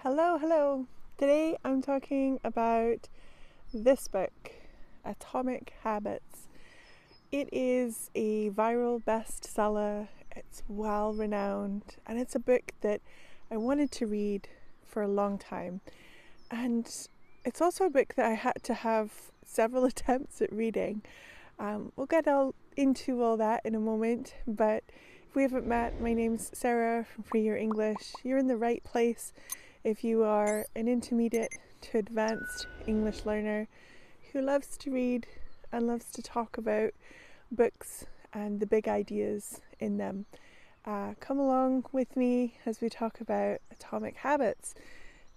Hello. Today I'm talking about this book, Atomic Habits. It is a viral bestseller, it's well renowned, and it's a book that I wanted to read for a long time. And it's also a book that I had to have several attempts at reading. We'll get into all that in a moment, but if we haven't met, my name's Sarah from Free Your English. You're in the right place if you are an intermediate to advanced English learner who loves to read and loves to talk about books and the big ideas in them. Come along with me as we talk about Atomic Habits.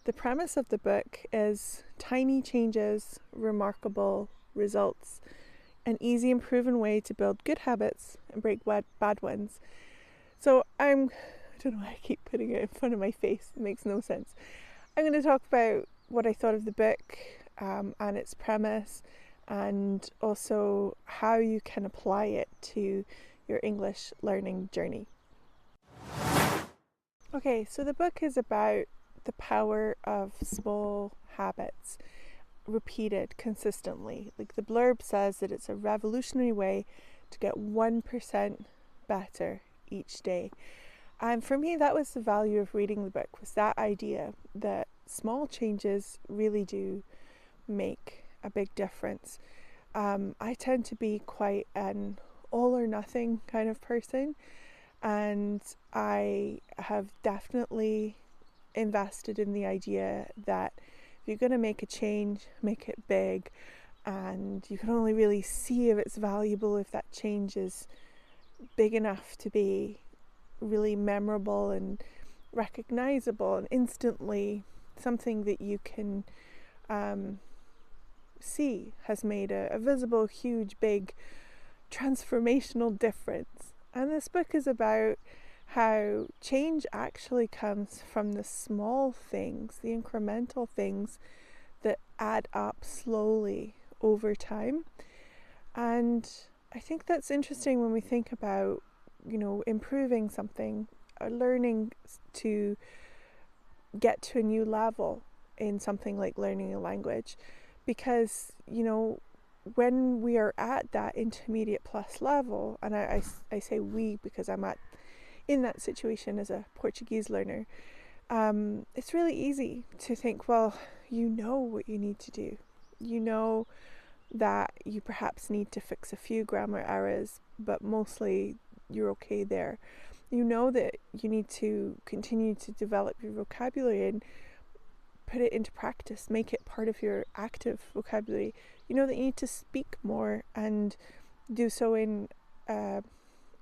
The premise of the book is tiny changes, remarkable results, an easy and proven way to build good habits and break bad ones. So I don't know why I keep putting it in front of my face, it makes no sense. I'm going to talk about what I thought of the book and its premise, and also how you can apply it to your English learning journey. Okay, so the book is about the power of small habits repeated consistently. Like the blurb says that it's a revolutionary way to get 1% better each day. And for me, that was the value of reading the book, was that idea that small changes really do make a big difference. I tend to be quite an all or nothing kind of person, and I have definitely invested in the idea that if you're going to make a change, make it big, and you can only really see if it's valuable if that change is big enough to be really memorable and recognizable and instantly something that you can see has made a visible, huge, big transformational difference. And this book is about how change actually comes from the small things, the incremental things that add up slowly over time. And I think that's interesting when we think about, improving something or learning to get to a new level in something like learning a language, because when we are at that intermediate plus level, and I say we because I'm in that situation as a Portuguese learner, it's really easy to think, well, you know what you need to do. You know that you perhaps need to fix a few grammar errors, but mostly you're okay there. You know that you need to continue to develop your vocabulary and put it into practice, make it part of your active vocabulary. You know that you need to speak more and do so in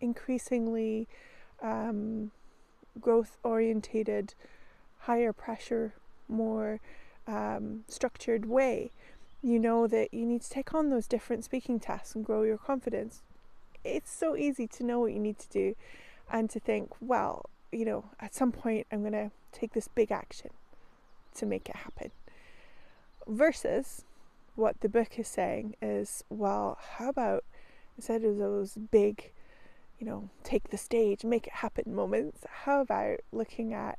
increasingly growth orientated, higher pressure, more structured way. You know that you need to take on those different speaking tests and grow your confidence. It's so easy to know what you need to do and to think, well, at some point I'm going to take this big action to make it happen. Versus what the book is saying is, well, how about instead of those big, take the stage, make it happen moments, how about looking at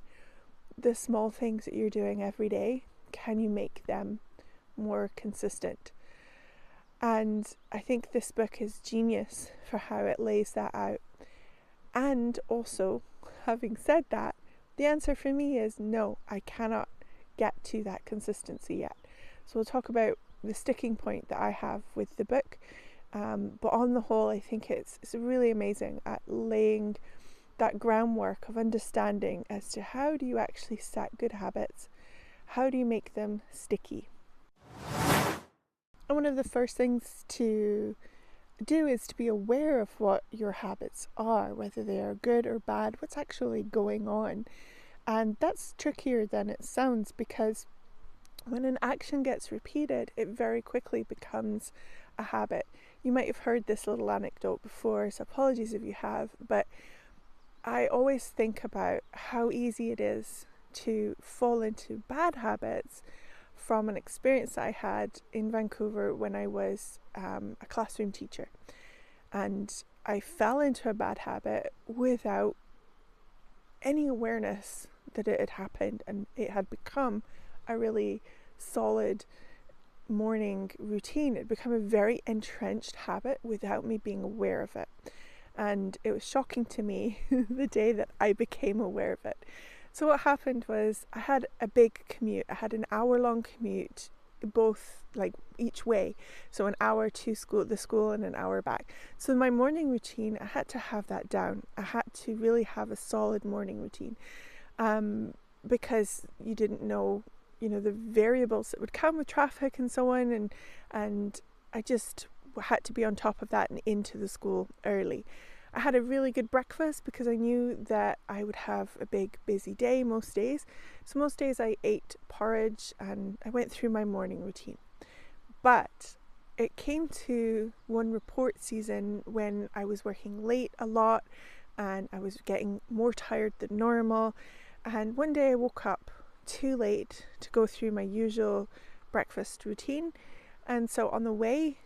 the small things that you're doing every day? Can you make them more consistent? And I think this book is genius for how it lays that out. And also, having said that, the answer for me is no, I cannot get to that consistency yet. So we'll talk about the sticking point that I have with the book. But on the whole, I think it's really amazing at laying that groundwork of understanding as to how do you actually set good habits, how do you make them sticky. And one of the first things to do is to be aware of what your habits are, whether they are good or bad, what's actually going on. And that's trickier than it sounds, because when an action gets repeated, it very quickly becomes a habit. You might have heard this little anecdote before, so apologies if you have, but I always think about how easy it is to fall into bad habits from an experience I had in Vancouver when I was a classroom teacher. And I fell into a bad habit without any awareness that it had happened, and it had become a really solid morning routine. It had become a very entrenched habit without me being aware of it. And it was shocking to me the day that I became aware of it. So what happened was I had a big commute. I had an hour-long commute, both like each way. So an hour to the school and an hour back. So my morning routine, I had to have that down. I had to really have a solid morning routine, because you didn't know, the variables that would come with traffic and so on. And I just had to be on top of that and into the school early. I had a really good breakfast because I knew that I would have a big busy day most days. So most days I ate porridge and I went through my morning routine. But it came to one report season when I was working late a lot and I was getting more tired than normal. And one day I woke up too late to go through my usual breakfast routine. And so on the way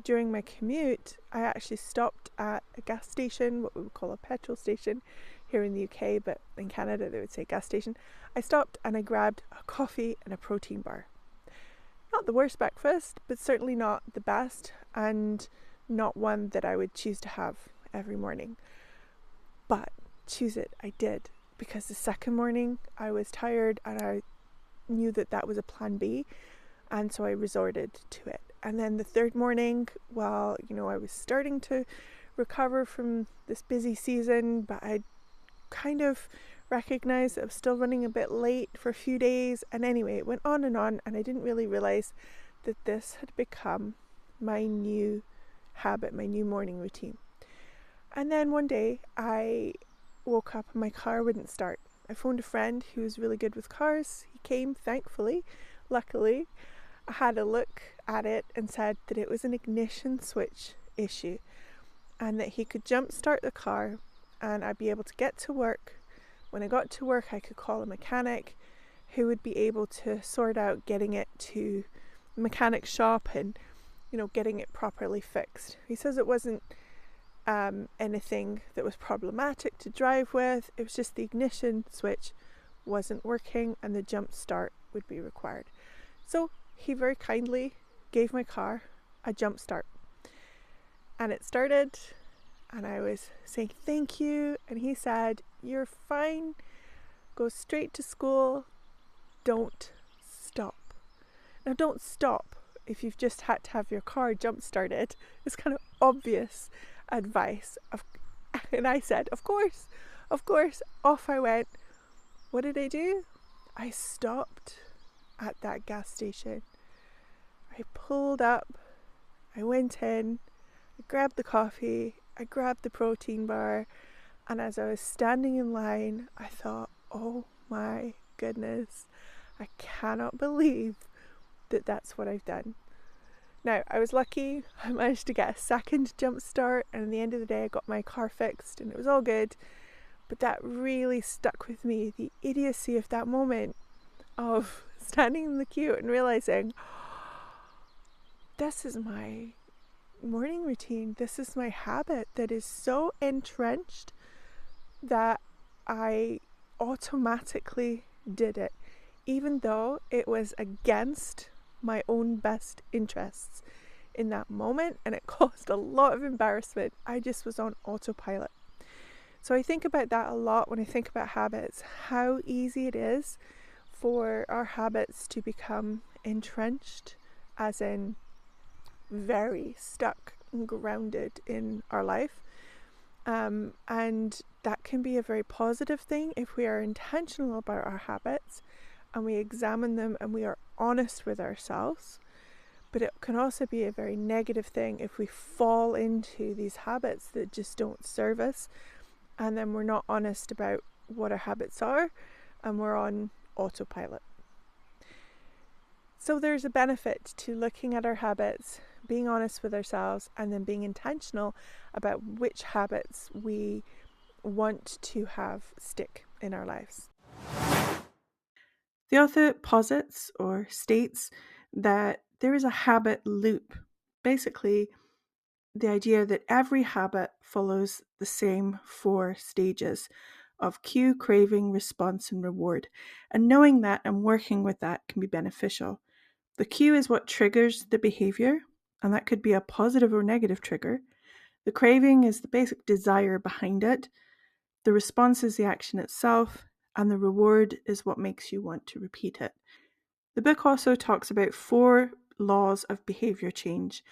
during my commute, I actually stopped at a gas station, what we would call a petrol station here in the UK, but in Canada they would say gas station. I stopped and I grabbed a coffee and a protein bar. Not the worst breakfast, but certainly not the best, and not one that I would choose to have every morning. But choose it I did, because the second morning I was tired and I knew that that was a plan B, and so I resorted to it. And then the third morning, while I was starting to recover from this busy season, but I kind of recognized that I was still running a bit late for a few days. And anyway, it went on, and I didn't really realize that this had become my new habit, my new morning routine. And then one day I woke up and my car wouldn't start. I phoned a friend who was really good with cars. He came, thankfully, luckily. I had a look at it and said that it was an ignition switch issue and that he could jump start the car and I'd be able to get to work. When I got to work, I could call a mechanic who would be able to sort out getting it to the mechanic shop and getting it properly fixed. He says it wasn't anything that was problematic to drive with. It was just the ignition switch wasn't working and the jump start would be required. So he very kindly gave my car a jump start, and it started, and I was saying thank you, and he said, "You're fine, go straight to school, don't stop." Now don't stop if you've just had to have your car jump started. It's kind of obvious advice, and I said of course. Off I went. What did I do? I stopped at that gas station. I pulled up, I went in, I grabbed the coffee, I grabbed the protein bar, and as I was standing in line, I thought, oh my goodness, I cannot believe that that's what I've done. Now, I was lucky, I managed to get a second jump start, and at the end of the day I got my car fixed and it was all good, but that really stuck with me, the idiocy of that moment of standing in the queue and realizing, this is my morning routine. This is my habit that is so entrenched that I automatically did it, even though it was against my own best interests in that moment, and it caused a lot of embarrassment. I just was on autopilot. So I think about that a lot when I think about habits, how easy it is for our habits to become entrenched, as in very stuck and grounded in our life. And that can be a very positive thing if we are intentional about our habits and we examine them and we are honest with ourselves. But it can also be a very negative thing if we fall into these habits that just don't serve us, and then we're not honest about what our habits are and we're on autopilot. So there's a benefit to looking at our habits, being honest with ourselves, and then being intentional about which habits we want to have stick in our lives. The author posits or states that there is a habit loop. Basically, the idea that every habit follows the same 4 stages of cue, craving, response, and reward. And knowing that and working with that can be beneficial. The cue is what triggers the behavior, and that could be a positive or negative trigger. The craving is the basic desire behind it. The response is the action itself, and the reward is what makes you want to repeat it. The book also talks about 4 laws of behavior change.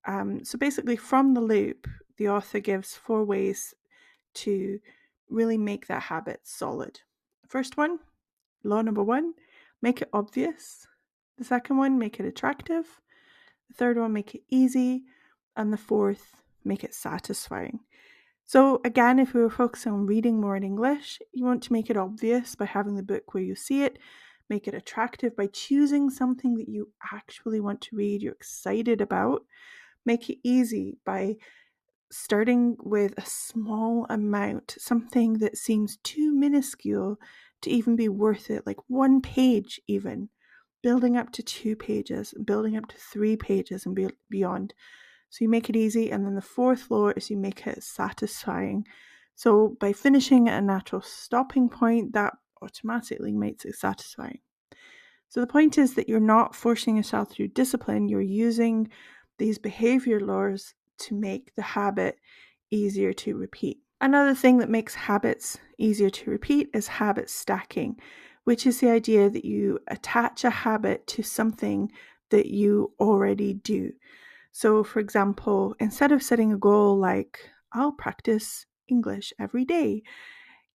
So basically, from the loop, the author gives 4 ways to really make that habit solid. First one, law number 1, make it obvious. The second one, make it attractive. The third one, make it easy. And the fourth, make it satisfying. So again, if we were focusing on reading more in English, you want to make it obvious by having the book where you see it. Make it attractive by choosing something that you actually want to read, you're excited about. Make it easy by starting with a small amount, something that seems too minuscule to even be worth it, like 1 page even, building up to 2 pages, building up to 3 pages and beyond. So you make it easy. And then the 4th law is you make it satisfying. So by finishing at a natural stopping point, that automatically makes it satisfying. So the point is that you're not forcing yourself through discipline, you're using these behavior laws to make the habit easier to repeat. Another thing that makes habits easier to repeat is habit stacking, which is the idea that you attach a habit to something that you already do. So, for example, instead of setting a goal like, I'll practice English every day,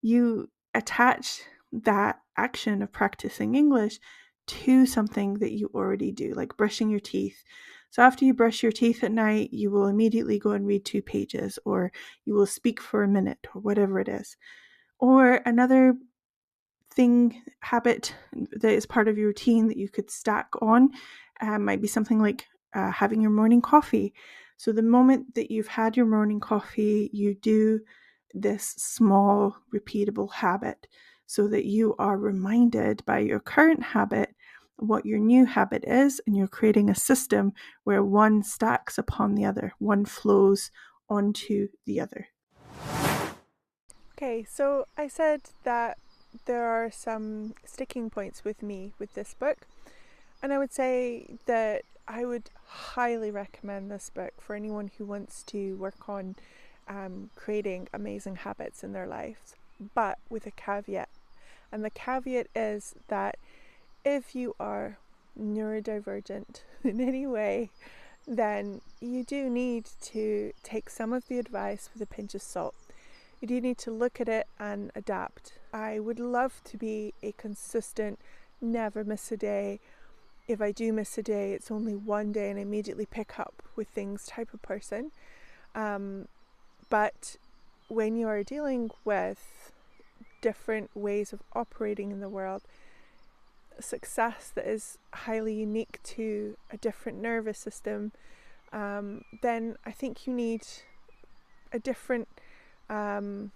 you attach that action of practicing English to something that you already do, like brushing your teeth. So after you brush your teeth at night, you will immediately go and read 2 pages, or you will speak for a minute, or whatever it is. Or another habit that is part of your routine that you could stack on might be something like having your morning coffee. So the moment that you've had your morning coffee, you do this small repeatable habit so that you are reminded by your current habit what your new habit is, and you're creating a system where one stacks upon the other, one flows onto the other. Okay, so I said that there are some sticking points with me with this book, and I would say that I would highly recommend this book for anyone who wants to work on creating amazing habits in their lives, but with a caveat. And the caveat is that if you are neurodivergent in any way, then you do need to take some of the advice with a pinch of salt. You do need to look at it and adapt. I would love to be a consistent, never miss a day. If I do miss a day, it's only one day and I immediately pick up with things type of person. But when you are dealing with different ways of operating in the world, success that is highly unique to a different nervous system, then I think you need a different, not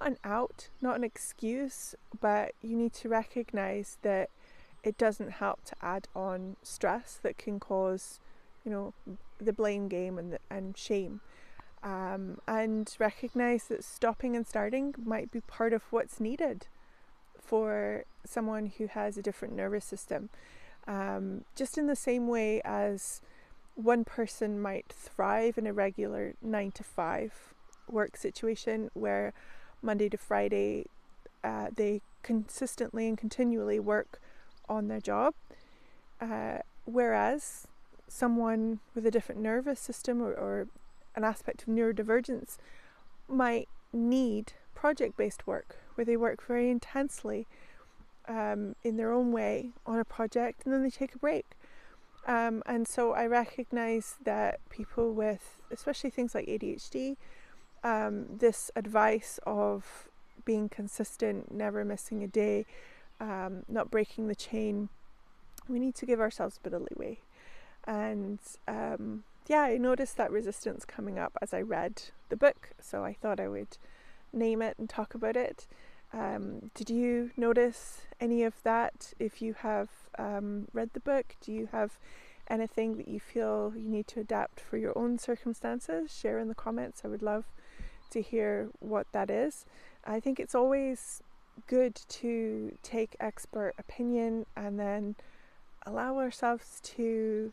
an out, not an excuse, but you need to recognize that it doesn't help to add on stress that can cause, the blame game and shame. And recognize that stopping and starting might be part of what's needed for someone who has a different nervous system. Just in the same way as one person might thrive in a regular 9-to-5 work situation where Monday to Friday they consistently and continually work on their job, whereas someone with a different nervous system or an aspect of neurodivergence might need project-based work where they work very intensely in their own way on a project, and then they take a break. And so I recognize that people with, especially things like ADHD, this advice of being consistent, never missing a day, not breaking the chain, we need to give ourselves a bit of leeway. And I noticed that resistance coming up as I read the book, so I thought I would name it and talk about it. Did you notice any of that? If you have read the book, do you have anything that you feel you need to adapt for your own circumstances? Share in the comments. I would love to hear what that is. I think it's always good to take expert opinion and then allow ourselves to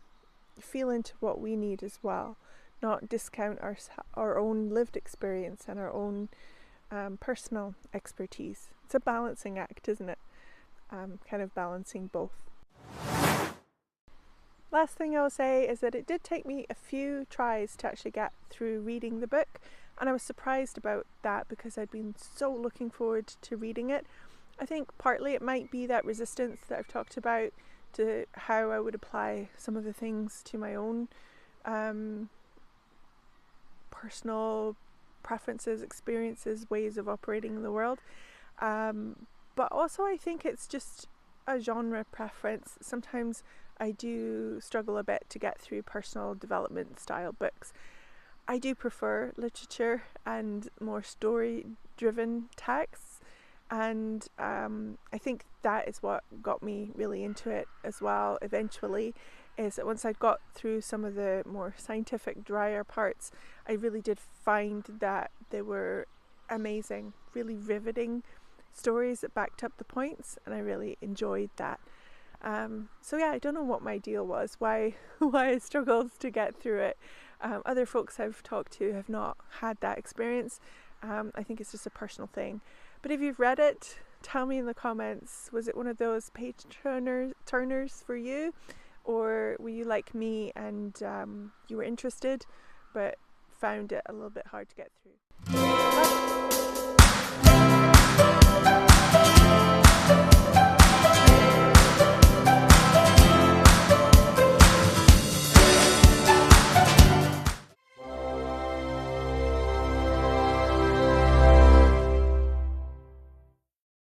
feel into what we need as well, not discount our own lived experience and our own personal expertise. It's a balancing act, isn't it? Kind of balancing both. Last thing I'll say is that it did take me a few tries to actually get through reading the book, and I was surprised about that because I'd been so looking forward to reading it. I think partly it might be that resistance that I've talked about to how I would apply some of the things to my own personal preferences, experiences, ways of operating in the world. But also I think it's just a genre preference. Sometimes I do struggle a bit to get through personal development style books. I do prefer literature and more story driven texts, and I think that is what got me really into it as well eventually, is that once I got through some of the more scientific, drier parts, I really did find that they were amazing, really riveting stories that backed up the points, and I really enjoyed that. So yeah, I don't know what my deal was, why I struggled to get through it. Other folks I've talked to have not had that experience. I think it's just a personal thing. But if you've read it, tell me in the comments, was it one of those page turners for you? Or were you like me and you were interested but found it a little bit hard to get through? Bye.